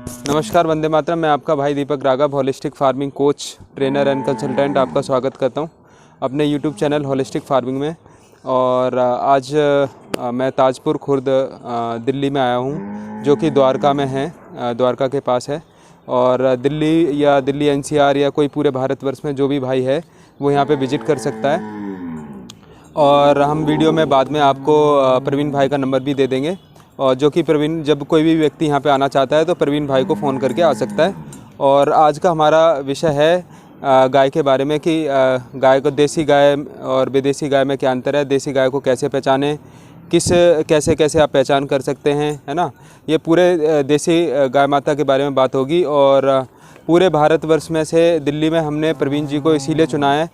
नमस्कार, वंदे मातरम। मैं आपका भाई Deepak Raghav, holistic farming coach, trainer and consultant आपका स्वागत करता हूं अपने यूट्यूब चैनल होलिस्टिक फार्मिंग में। और आज मैं ताजपुर खुर्द दिल्ली में आया हूं, जो कि द्वारका में है, द्वारका के पास है। और दिल्ली या दिल्ली एनसीआर या कोई पूरे भारतवर्ष में जो भी भाई है वो यहाँ पे विज़िट कर सकता है। और हम वीडियो में बाद में आपको प्रवीण भाई का नंबर भी दे देंगे, और जो कि प्रवीण, जब कोई भी व्यक्ति यहाँ पे आना चाहता है तो प्रवीण भाई को फ़ोन करके आ सकता है। और आज का हमारा विषय है गाय के बारे में कि गाय को, देसी गाय और विदेशी गाय में क्या अंतर है, देसी गाय को कैसे पहचानें, कैसे कैसे आप पहचान कर सकते हैं, है ना। ये पूरे देसी गाय माता के बारे में बात होगी। और पूरे भारतवर्ष में से दिल्ली में हमने प्रवीण जी को इसीलिए चुना है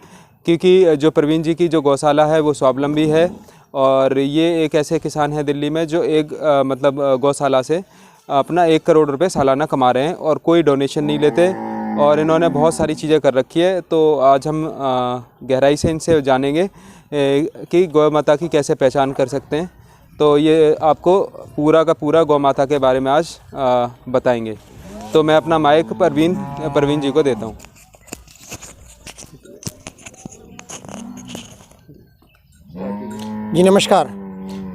क्योंकि जो प्रवीण जी की जो गौशाला है वो स्वावलंबी है। और ये एक ऐसे किसान हैं दिल्ली में जो एक गौशाला से अपना 1 करोड़ रुपए सालाना कमा रहे हैं और कोई डोनेशन नहीं लेते। और इन्होंने बहुत सारी चीज़ें कर रखी है। तो आज हम गहराई से इनसे जानेंगे कि गौ माता की कैसे पहचान कर सकते हैं। तो ये आपको पूरा का पूरा गौ माता के बारे में आज बताएंगे। तो मैं अपना माइक प्रवीण जी को देता हूँ। जी नमस्कार,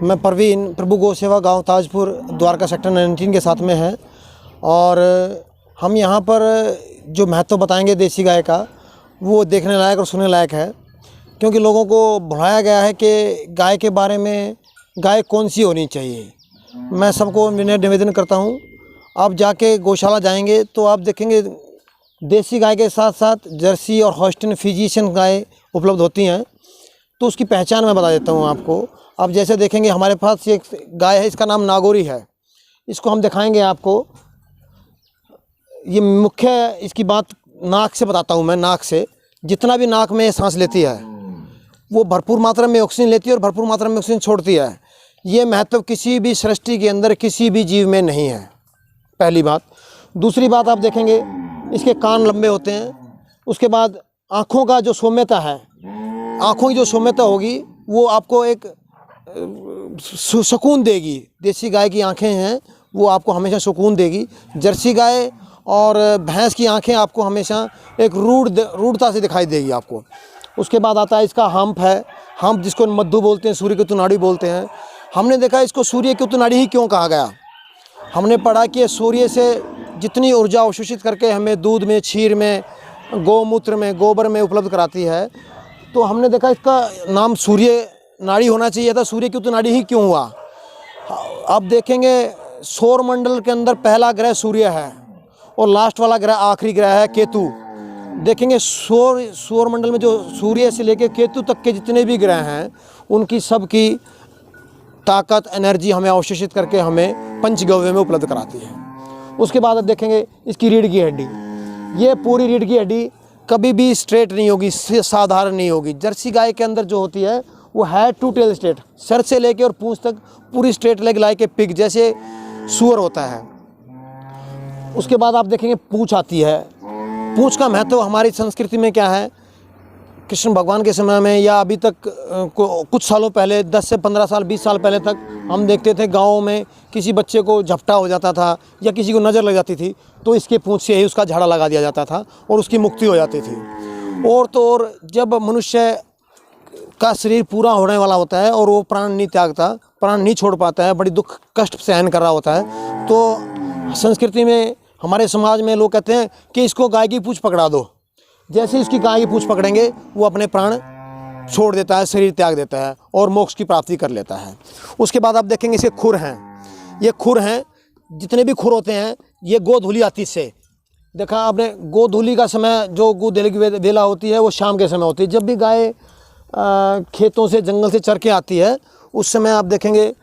मैं प्रवीण, प्रभु गौ सेवा, गांव ताजपुर, द्वारका सेक्टर 19 के साथ में है। और हम यहाँ पर जो महत्व बताएंगे देसी गाय का, वो देखने लायक और सुनने लायक है। क्योंकि लोगों को बढ़ाया गया है कि गाय के बारे में, गाय कौन सी होनी चाहिए। मैं सबको निवेदन करता हूँ, आप जाके गौशाला जाएंगे तो आप देखेंगे देसी गाय के साथ साथ जर्सी और हॉस्टन फिजिशियन गाय उपलब्ध होती हैं। तो उसकी पहचान मैं बता देता हूँ आपको। आप जैसे देखेंगे हमारे पास एक गाय है, इसका नाम नागौरी है। इसको हम दिखाएंगे आपको। ये मुख्य इसकी बात नाक से बताता हूँ मैं। नाक से जितना भी नाक में सांस लेती है वो भरपूर मात्रा में ऑक्सीजन लेती है और भरपूर मात्रा में ऑक्सीजन छोड़ती है। ये महत्व किसी भी सृष्टि के अंदर किसी भी जीव में नहीं है, पहली बात। दूसरी बात, आप देखेंगे इसके कान लंबे होते हैं। उसके बाद आँखों का जो सौम्यता है, आँखों की जो सौम्यता होगी वो आपको एक सुकून देगी। देसी गाय की आँखें हैं वो आपको हमेशा सुकून देगी। जर्सी गाय और भैंस की आँखें आपको हमेशा एक रूढ़ता से दिखाई देगी आपको। उसके बाद आता है इसका हम्प है। हम्प जिसको मद्दू बोलते हैं, सूर्य की उत्तनाड़ी बोलते हैं। हमने देखा इसको सूर्य की उत्तनाड़ी ही क्यों कहा गया। हमने पढ़ा कि सूर्य से जितनी ऊर्जा अवशोषित करके हमें दूध में, क्षीर में, गौमूत्र में, गोबर में उपलब्ध कराती है। तो हमने देखा इसका नाम सूर्य नाड़ी होना चाहिए था। सूर्य की उत्तनाड़ी ही क्यों हुआ। आप देखेंगे सौर मंडल के अंदर पहला ग्रह सूर्य है और लास्ट वाला ग्रह, आखिरी ग्रह है केतु। देखेंगे सौर मंडल में जो सूर्य से लेकर केतु तक के जितने भी ग्रह हैं उनकी सबकी ताकत, एनर्जी हमें अवशोषित करके हमें पंचगव्य में उपलब्ध कराती है। उसके बाद आप देखेंगे इसकी रीढ़ की हड्डी। ये पूरी रीढ़ की हड्डी कभी भी स्ट्रेट नहीं होगी, साधारण नहीं होगी। जर्सी गाय के अंदर जो होती है वो है टू टेल स्ट्रेट, सर से लेके और पूंछ तक पूरी स्ट्रेट लेग लाए के पिग जैसे सुअर होता है। उसके बाद आप देखेंगे पूंछ आती है। पूंछ का महत्व हमारी संस्कृति में क्या है। कृष्ण भगवान के समय में या अभी तक कुछ सालों पहले, 10 से 15 साल, 20 साल पहले तक हम देखते थे गाँव में किसी बच्चे को झपटा हो जाता था या किसी को नज़र लग जाती थी तो इसके पूंछ से ही उसका झाड़ा लगा दिया जाता था और उसकी मुक्ति हो जाती थी। और तो और जब मनुष्य का शरीर पूरा होने वाला होता है और वो प्राण नहीं त्यागता, प्राण नहीं छोड़ पाता है, बड़ी दुख कष्ट सहन कर रहा होता है, तो संस्कृति में, हमारे समाज में लोग कहते हैं कि इसको गाय की पूंछ पकड़ा दो। जैसे इसकी गाय की पूंछ पकड़ेंगे वो अपने प्राण छोड़ देता है, शरीर त्याग देता है और मोक्ष की प्राप्ति कर लेता है। उसके बाद आप देखेंगे इसके खुर हैं। ये खुर हैं, जितने भी खुर होते हैं ये गोधूली आती से। देखा आपने, गोधूली का समय, जो गोधूली की वेला होती है वो शाम के समय होती है। जब भी गाय खेतों से, जंगल से चर के आती है उस समय आप देखेंगे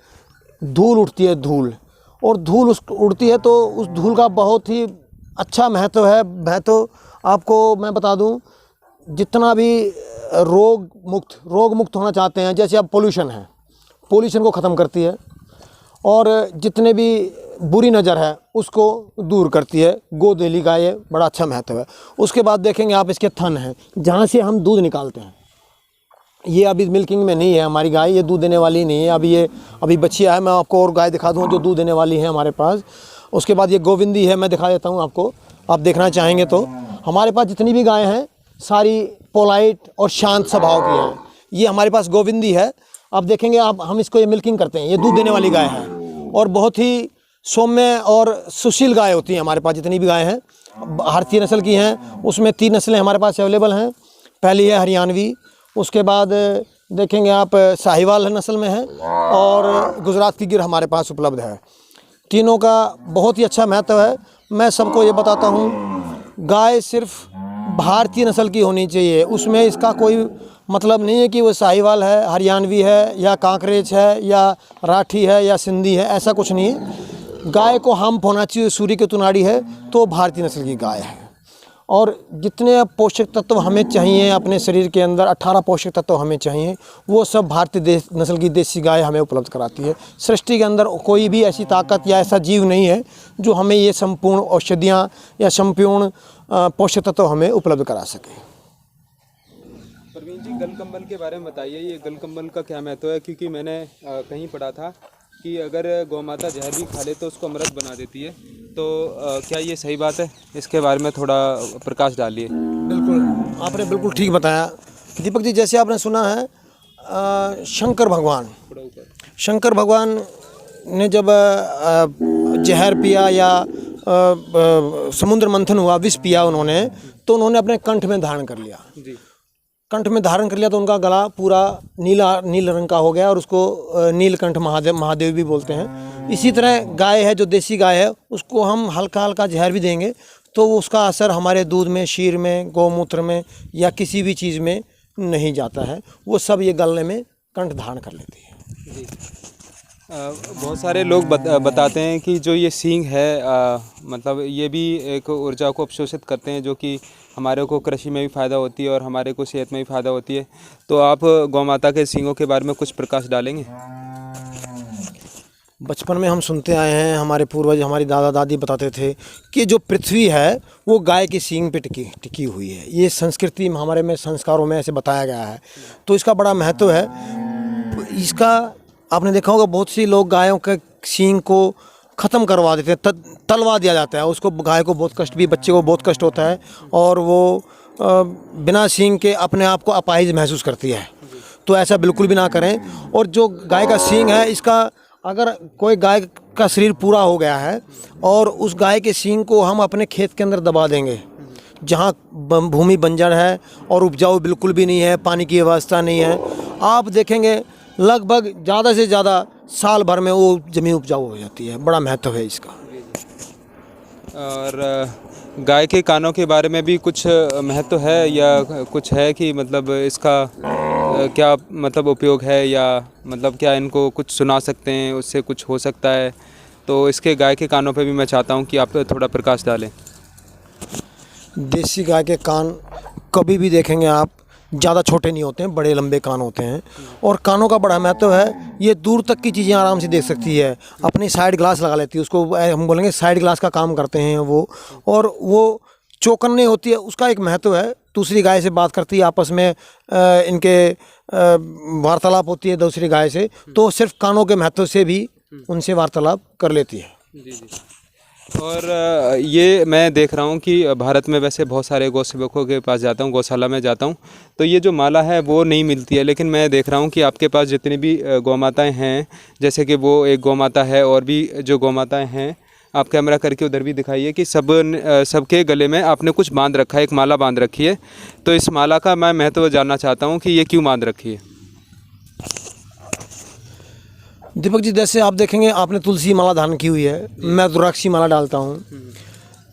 धूल उठती है, धूल। और धूल उड़ती है तो उस धूल का बहुत ही अच्छा महत्व है। महत्व आपको मैं बता दूं, जितना भी रोग मुक्त होना चाहते हैं, जैसे अब पोल्यूशन है, पोल्यूशन को ख़त्म करती है और जितने भी बुरी नज़र है उसको दूर करती है। गोधूली का ये बड़ा अच्छा महत्व है। उसके बाद देखेंगे आप इसके थन हैं, जहाँ से हम दूध निकालते हैं। ये अभी मिल्किंग में नहीं है हमारी गाय, ये दूध देने वाली नहीं है। अभी बच्चियाँ है। मैं आपको और गाय दिखा दूँ जो दूध देने वाली है हमारे पास। उसके बाद ये गोविंदी है, मैं दिखा देता हूँ आपको, आप देखना चाहेंगे तो। हमारे पास जितनी भी गायें हैं सारी पोलाइट और शांत स्वभाव की हैं। ये हमारे पास गोविंदी है, आप देखेंगे आप, हम इसको ये मिल्किंग करते हैं, ये दूध देने वाली गाय है और बहुत ही सौम्य और सुशील गाय होती हैं हमारे पास जितनी भी गाय हैं। भारतीय नस्ल की हैं, उसमें 3 नस्लें हमारे पास अवेलेबल हैं। पहली है हरियाणवी, उसके बाद देखेंगे आप साहिवाल नस्ल में है और गुजरात की गिर हमारे पास उपलब्ध है। तीनों का बहुत ही अच्छा महत्व है। मैं सबको ये बताता हूँ, गाय सिर्फ भारतीय नस्ल की होनी चाहिए, उसमें इसका कोई मतलब नहीं है कि वो साहिवाल है, हरियाणवी है या कांकरेज है या राठी है या सिंधी है, ऐसा कुछ नहीं है। गाय को हम्प होना चाहिए, सूर्य की तुनाड़ी है तो भारतीय नस्ल की गाय है। और जितने पोषक तत्व हमें चाहिए अपने शरीर के अंदर, 18 पोषक तत्व हमें चाहिए, वो सब भारतीय नस्ल की देसी गाय हमें उपलब्ध कराती है। सृष्टि के अंदर कोई भी ऐसी ताकत या ऐसा जीव नहीं है जो हमें ये संपूर्ण औषधियाँ या संपूर्ण पोषक तत्व हमें उपलब्ध करा सके। परवीन जी, गलकंबल के बारे में बताइए, ये गलकंबल का क्या महत्व है? क्योंकि मैंने कहीं पढ़ा था कि अगर गौ माता जहर भी खा ले तो उसको अमृत बना देती है, तो क्या ये सही बात है? इसके बारे में थोड़ा प्रकाश डालिए। बिल्कुल, आपने बिल्कुल ठीक बताया दीपक जी। जैसे आपने सुना है शंकर भगवान ने जब जहर पिया या समुद्र मंथन हुआ, विष पिया उन्होंने, तो उन्होंने अपने कंठ में धारण कर लिया। जी। कंठ में धारण कर लिया तो उनका गला पूरा नील रंग का हो गया और उसको नीलकंठ महादेव भी बोलते हैं। इसी तरह गाय है, जो देसी गाय है, उसको हम हल्का हल्का जहर भी देंगे तो उसका असर हमारे दूध में, शीर में, गौमूत्र में या किसी भी चीज़ में नहीं जाता है। वो सब ये गले में कंठ धारण कर लेती है। जी। बहुत सारे लोग बताते हैं कि जो ये सींग है, मतलब ये भी एक ऊर्जा को अवशोषित करते हैं, जो कि हमारे को कृषि में भी फ़ायदा होती है और हमारे को सेहत में भी फ़ायदा होती है। तो आप गौ माता के सींगों के बारे में कुछ प्रकाश डालेंगे? बचपन में हम सुनते आए हैं, हमारे पूर्वज, हमारी दादा दादी बताते थे कि जो पृथ्वी है वो गाय की सींग पे टिकी हुई है। ये संस्कृति में, हमारे में संस्कारों में ऐसे बताया गया है, तो इसका बड़ा महत्व है। इसका आपने देखा होगा, बहुत सी लोग गायों के सींग को ख़त्म करवा देते हैं, तलवा दिया जाता है उसको। गाय को बहुत कष्ट भी, बच्चे को बहुत कष्ट होता है और वो बिना सींग के अपने आप को अपाहिज महसूस करती है। तो ऐसा बिल्कुल भी ना करें। और जो गाय का सींग है, इसका अगर कोई गाय का शरीर पूरा हो गया है और उस गाय के सींग को हम अपने खेत के अंदर दबा देंगे, जहाँ भूमि बंजर है और उपजाऊ बिल्कुल भी नहीं है, पानी की व्यवस्था नहीं है, आप देखेंगे लगभग ज़्यादा से ज़्यादा साल भर में वो ज़मीन उपजाऊ हो जाती है। बड़ा महत्व है इसका। और गाय के कानों के बारे में भी कुछ महत्व है या कुछ है कि मतलब इसका क्या मतलब उपयोग है, या मतलब क्या इनको कुछ सुना सकते हैं, उससे कुछ हो सकता है? तो इसके गाय के कानों पे भी मैं चाहता हूँ कि आप थोड़ा प्रकाश डालें। देसी गाय के कान कभी भी देखेंगे आप ज़्यादा छोटे नहीं होते हैं, बड़े लंबे कान होते हैं। और कानों का बड़ा महत्व है, ये दूर तक की चीज़ें आराम से देख सकती है, अपनी साइड ग्लास लगा लेती है, उसको हम बोलेंगे साइड ग्लास का काम करते हैं वो। और वो चौकन नहीं होती है, उसका एक महत्व है। दूसरी गाय से बात करती है, आपस में इनके वार्तालाप होती है दूसरी गाय से, तो सिर्फ कानों के महत्व से भी उनसे वार्तालाप कर लेती है। जी जी। और ये मैं देख रहा हूँ कि भारत में वैसे बहुत सारे गौ सेवकों के पास जाता हूँ, गौशाला में जाता हूँ, तो ये जो माला है वो नहीं मिलती है। लेकिन मैं देख रहा हूँ कि आपके पास जितनी भी गौ माताएँ हैं, जैसे कि वो एक गौ माता है और भी जो गौ माताएँ हैं, आप कैमरा करके उधर भी दिखाइए कि सबके गले में आपने कुछ बांध रखा है, एक माला बांध रखी है। तो इस माला का मैं महत्व जानना चाहता हूँ कि ये क्यों बांध रखी है? दीपक जी, जैसे आप देखेंगे आपने तुलसी माला धारण की हुई है, मैं रुद्राक्षी माला डालता हूँ,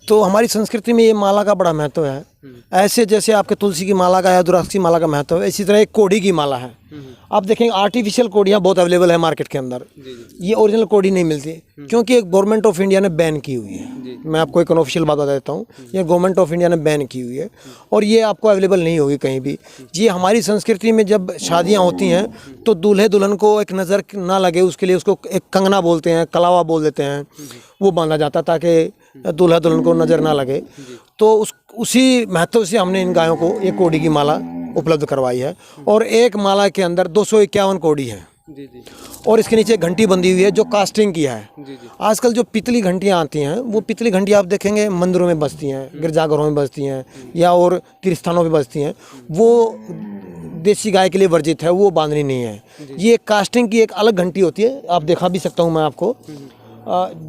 तो हमारी संस्कृति में ये माला का बड़ा महत्व है। ऐसे जैसे आपके तुलसी की माला का या रुद्राक्षी माला का महत्व है, इसी तरह एक कोढ़ी की माला है। आप देखेंगे आर्टिफिशियल कोढ़ियाँ बहुत अवेलेबल है मार्केट के अंदर, ये ओरिजिनल कोढ़ी नहीं मिलती, क्योंकि एक गवर्नमेंट ऑफ इंडिया ने बैन की हुई है। मैं आपको एक अनऑफिशियल बात बता देता हूँ, ये गवर्नमेंट ऑफ इंडिया ने बैन की हुई है और ये आपको अवेलेबल नहीं होगी कहीं भी। ये हमारी संस्कृति में जब शादियाँ होती हैं तो दूल्हे दुल्हन को एक नज़र ना लगे, उसके लिए उसको एक कंगना बोलते हैं, कलावा बोल देते हैं, वो बांधा जाता ताकि दूल्हा दुल्हन को नज़र ना लगे। तो उसी महत्व से हमने इन गायों को एक कोढ़ी की माला उपलब्ध करवाई है। और एक माला के अंदर 251 कोढ़ी है। जी जी और इसके नीचे घंटी बंधी हुई है जो कास्टिंग की है। जी जी आजकल जो पितली घंटियाँ आती हैं वो पितली घंटियाँ आप देखेंगे मंदिरों में बजती हैं, गिरजाघरों में बजती हैं या और तीर्थ स्थानों पे बजती हैं। वो देसी गाय के लिए वर्जित है, वो बांधनी नहीं है। ये कास्टिंग की एक अलग घंटी होती है, आप दिखा भी सकता हूँ मैं आपको,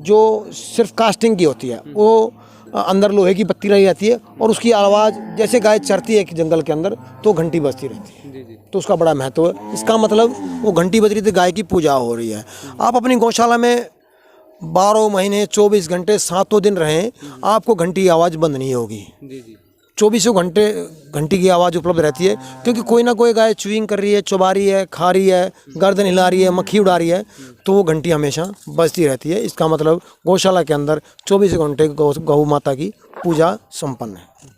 जो सिर्फ कास्टिंग की होती है। वो अंदर लोहे की बत्ती लगी जाती है और उसकी आवाज़ जैसे गाय चरती है कि जंगल के अंदर तो घंटी बजती रहती है। जी जी तो उसका बड़ा महत्व है। इसका मतलब वो घंटी बज रही थी, गाय की पूजा हो रही है। आप अपनी गौशाला में 12 महीने 24 घंटे 7 दिन रहें, आपको घंटी की आवाज़ बंद नहीं होगी। जी जी 24 घंटे घंटी की आवाज़ उपलब्ध रहती है, क्योंकि कोई ना कोई गाय चुइंग कर रही है, चबा रही है, खा रही है, गर्दन हिला रही है, मक्खी उड़ा रही है, तो वो घंटी हमेशा बजती रहती है। इसका मतलब गौशाला के अंदर 24 घंटे गौ माता की पूजा संपन्न है।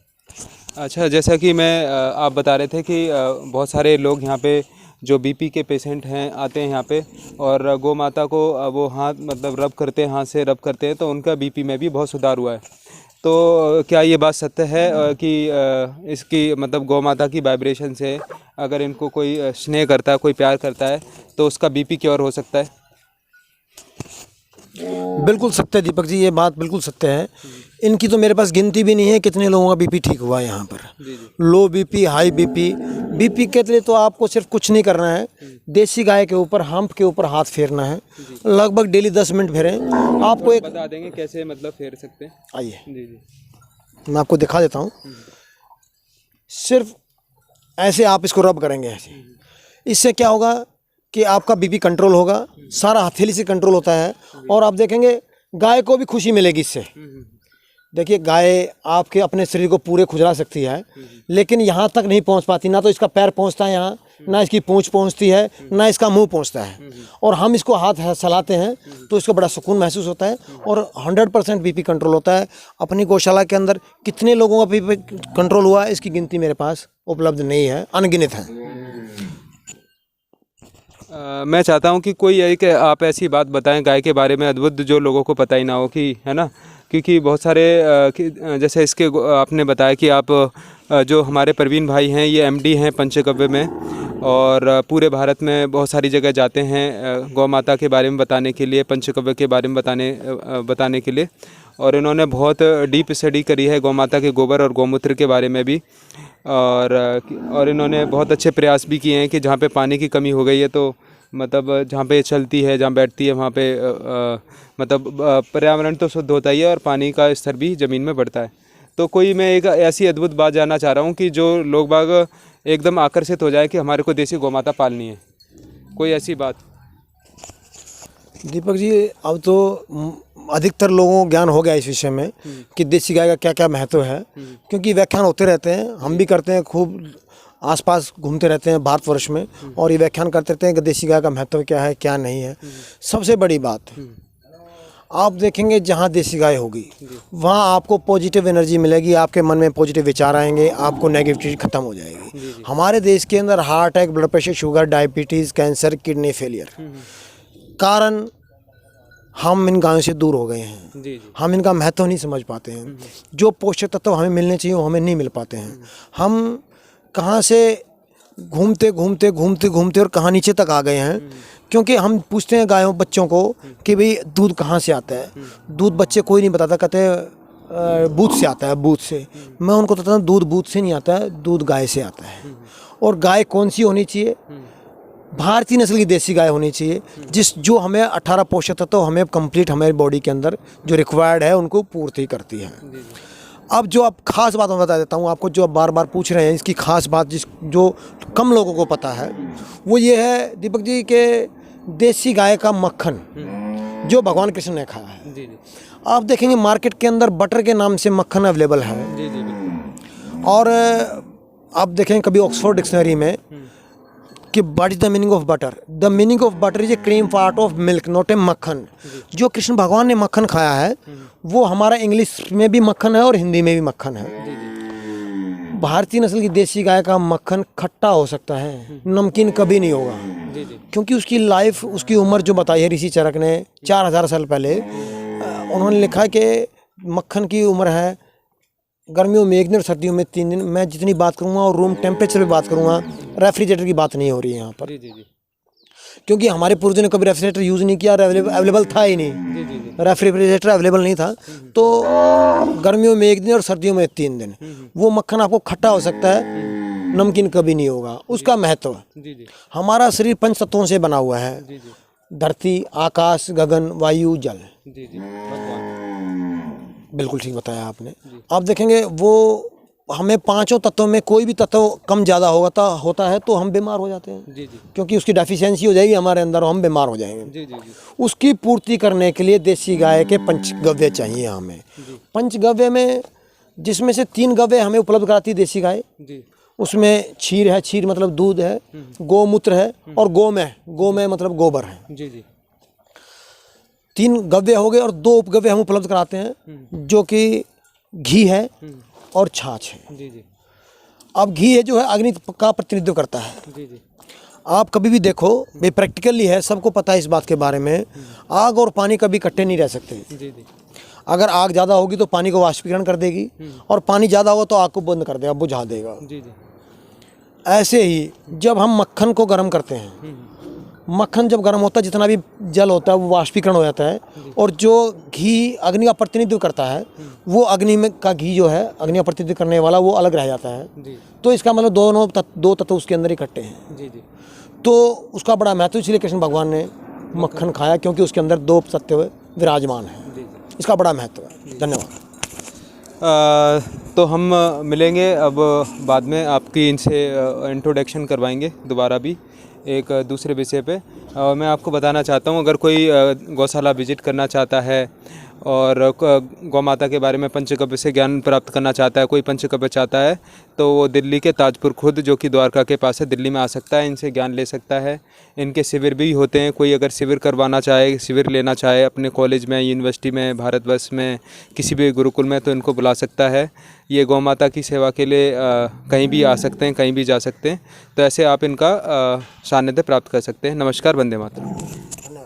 अच्छा, जैसा कि आप बता रहे थे कि बहुत सारे लोग यहाँ पे जो बीपी के पेशेंट हैं आते हैं यहाँ पे और गौ माता को वो हाथ मतलब रब करते हैं, हाथ से रब करते हैं तो उनका बीपी में भी बहुत सुधार हुआ है। तो क्या ये बात सत्य है कि इसकी मतलब गौ माता की वाइब्रेशन से अगर इनको कोई स्नेह करता है, कोई प्यार करता है तो उसका बीपी क्योर हो सकता है? बिल्कुल सत्य है दीपक जी, ये बात बिल्कुल सत्य है। इनकी तो मेरे पास गिनती भी नहीं है कितने लोगों का बीपी ठीक हुआ है यहाँ पर। जी जी low BP, high BP, BP के लिए तो आपको सिर्फ कुछ नहीं करना है, देसी गाय के ऊपर, हम्प के ऊपर हाथ फेरना है। लगभग डेली 10 मिनट फेरें। आपको एक बता देंगे कैसे मतलब फेर सकते हैं? आइए जी जी मैं आपको दिखा देता हूँ। सिर्फ ऐसे आप इसको रब करेंगे ऐसे, इससे क्या होगा कि आपका बीपी कंट्रोल होगा। सारा हथेली से कंट्रोल होता है और आप देखेंगे गाय को भी खुशी मिलेगी इससे। देखिए गाय आपके अपने शरीर को पूरे खुजला सकती है, लेकिन यहाँ तक नहीं पहुँच पाती। ना तो इसका पैर पहुँचता है यहाँ, ना इसकी पूँछ पहुँचती है, ना इसका मुंह पहुँचता है। और हम इसको हाथ चलाते हैं तो इसको बड़ा सुकून महसूस होता है और 100% बीपी कंट्रोल होता है। अपनी गौशाला के अंदर कितने लोगों का बीपी कंट्रोल हुआ है इसकी गिनती मेरे पास उपलब्ध नहीं है, अनगिनत है। मैं चाहता हूँ कि कोई एक आप ऐसी बात बताएं गाय के बारे में अद्भुत जो लोगों को पता ही ना हो, कि है ना, क्योंकि बहुत सारे जैसे इसके आपने बताया कि आप जो हमारे प्रवीण भाई हैं ये एमडी हैं पंचगव्य में और पूरे भारत में बहुत सारी जगह जाते हैं गौ माता के बारे में बताने के लिए, पंचगव्य के बारे में बताने के लिए। और इन्होंने बहुत डीप स्टडी करी है गौ माता के गोबर और गौमूत्र के बारे में भी। और इन्होंने बहुत अच्छे प्रयास भी किए हैं कि जहाँ पे पानी की कमी हो गई है तो मतलब जहाँ पे चलती है, जहाँ बैठती है वहाँ पे मतलब पर्यावरण तो शुद्ध होता ही है और पानी का स्तर भी ज़मीन में बढ़ता है। तो कोई मैं एक ऐसी अद्भुत बात जानना चाह रहा हूँ कि जो लोग बाग एकदम आकर्षित हो जाए कि हमारे को देसी गौ माता पालनी है, कोई ऐसी बात? दीपक जी अब तो अधिकतर लोगों को ज्ञान हो गया इस विषय में कि देसी गाय का क्या क्या महत्व है, क्योंकि व्याख्यान होते रहते हैं, हम भी करते हैं, खूब आसपास घूमते रहते हैं भारतवर्ष में और ये व्याख्यान करते रहते हैं कि देसी गाय का महत्व क्या है क्या नहीं है। सबसे बड़ी बात आप देखेंगे जहाँ देसी गाय होगी वहाँ आपको पॉजिटिव एनर्जी मिलेगी, आपके मन में पॉजिटिव विचार आएंगे, आपको नेगेटिविटी खत्म हो जाएगी। हमारे देश के अंदर heart attack, blood pressure, sugar, diabetes, cancer, kidney failure कारण हम इन गायों से दूर हो गए हैं। जी जी हम इनका महत्व नहीं समझ पाते हैं। जो पोषक तत्व हमें मिलने चाहिए वो हमें नहीं मिल पाते हैं। हम कहाँ से घूमते घूमते घूमते घूमते और कहाँ नीचे तक आ गए हैं, क्योंकि हम पूछते हैं गायों बच्चों को कि भाई दूध कहाँ से आता है। दूध बच्चे कोई नहीं बताता, कहते हैं बूथ से आता है, बूथ से। मैं उनको बताता हूँ दूध बूथ से नहीं आता है, दूध गाय से आता है। और गाय कौन सी होनी चाहिए? भारतीय नस्ल की देसी गाय होनी चाहिए, जो हमें 18 पोषक तत्व हमें कंप्लीट हमारी बॉडी के अंदर जो रिक्वायर्ड है उनको पूर्ति करती है। अब जो आप खास बात मैं बता देता हूँ आपको, जो आप बार बार पूछ रहे हैं इसकी खास बात जो कम लोगों को पता है वो ये है दीपक जी के देसी गाय का मक्खन जो भगवान कृष्ण ने खाया है। जी जी आप देखेंगे मार्केट के अंदर बटर के नाम से मक्खन अवेलेबल है। जी जी बिल्कुल। और आप देखें कभी ऑक्सफोर्ड डिक्शनरी में कि what is the meaning of butter, the meaning of butter is a cream part of milk not a मक्खन। जो कृष्ण भगवान ने मक्खन खाया है वो हमारा इंग्लिश में भी मक्खन है और हिंदी में भी मक्खन है। भारतीय नस्ल की देसी गाय का मक्खन खट्टा हो सकता है, नमकीन कभी नहीं होगा, क्योंकि उसकी लाइफ, उसकी उम्र जो बताई है ऋषि चरक ने 4000 साल पहले, उन्होंने लिखा है कि मक्खन की उम्र है गर्मियों में 1 दिन और सर्दियों में 3 दिन। मैं जितनी बात करूँगा और रूम टेम्परेचर पे बात करूँगा, रेफ्रिजरेटर की बात नहीं हो रही है यहाँ पर। जी जी जी क्योंकि हमारे पूर्वजों ने कभी रेफ्रिजरेटर यूज़ नहीं किया और अवेलेबल था ही नहीं। जी जी जी। रेफ्रिजरेटर अवेलेबल नहीं था, तो गर्मियों में 1 दिन और सर्दियों में 3 दिन वो मक्खन आपको खट्टा हो सकता है, नमकीन कभी नहीं होगा। उसका महत्व, जी जी हमारा शरीर 5 तत्वों से बना हुआ है, जी जी धरती, आकाश, गगन, वायु, जल। जी जी भगवान। बिल्कुल ठीक बताया आपने। आप देखेंगे वो हमें पांचों तत्वों में कोई भी तत्व कम ज़्यादा होता है तो हम बीमार हो जाते हैं, जी जी क्योंकि उसकी डेफिशिएंसी हो जाएगी हमारे अंदर और हम बीमार हो जाएंगे। जी जी जी उसकी पूर्ति करने के लिए देसी गाय के पंचगव्य चाहिए हमें। पंचगव्य में जिसमें से 3 गव्य हमें उपलब्ध कराती है देसी गाय। जी उसमें क्षीर है, क्षीर मतलब दूध है, गोमूत्र है और गोमय मतलब गोबर है। जी जी 3 गव्य हो गए और 2 उपगव्य हम उपलब्ध कराते हैं, जो कि घी है और छाछ है। जी जी अब घी है जो है अग्नि का प्रतिनिधित्व करता है। जी जी आप कभी भी देखो, ये प्रैक्टिकली है, सबको पता है इस बात के बारे में, आग और पानी कभी इकट्ठे नहीं रह सकते। जी जी अगर आग ज़्यादा होगी तो पानी को वाष्पीकरण कर देगी और पानी ज़्यादा होगा तो आग को बंद कर देगा, बुझा देगा। जी जी ऐसे ही जब हम मक्खन को गर्म करते हैं, मक्खन जब गर्म होता है, जितना भी जल होता है वो वाष्पीकरण हो जाता है, और जो घी अग्नि का प्रतिनिधित्व करता है वो अग्नि में का घी जो है अग्नि का प्रतिनिधित्व करने वाला वो अलग रह जाता है। जी तो इसका मतलब दो तत्व उसके अंदर इकट्ठे हैं। जी जी तो उसका बड़ा महत्व, इसलिए कृष्ण भगवान ने मक्खन खाया, क्योंकि उसके अंदर 2 तत्व विराजमान है। जी इसका बड़ा महत्व है। धन्यवाद। तो हम मिलेंगे अब बाद में, आपकी इनसे इंट्रोडक्शन करवाएंगे दोबारा भी एक दूसरे विषय पे। मैं आपको बताना चाहता हूँ, अगर कोई गौशाला विजिट करना चाहता है और गौ माता के बारे में पंचगव्य से ज्ञान प्राप्त करना चाहता है, कोई पंचगव्य चाहता है, तो वो दिल्ली के ताजपुर खुर्द, जो कि द्वारका के पास है, दिल्ली में आ सकता है, इनसे ज्ञान ले सकता है। इनके शिविर भी होते हैं, कोई अगर शिविर करवाना चाहे, शिविर लेना चाहे अपने कॉलेज में, यूनिवर्सिटी में, भारतवर्ष में, किसी भी गुरुकुल में, तो इनको बुला सकता है। ये गौ माता की सेवा के लिए कहीं भी आ सकते हैं, कहीं भी जा सकते हैं। तो ऐसे आप इनका सानिध्य प्राप्त कर सकते हैं। नमस्कार, वंदे मातरम।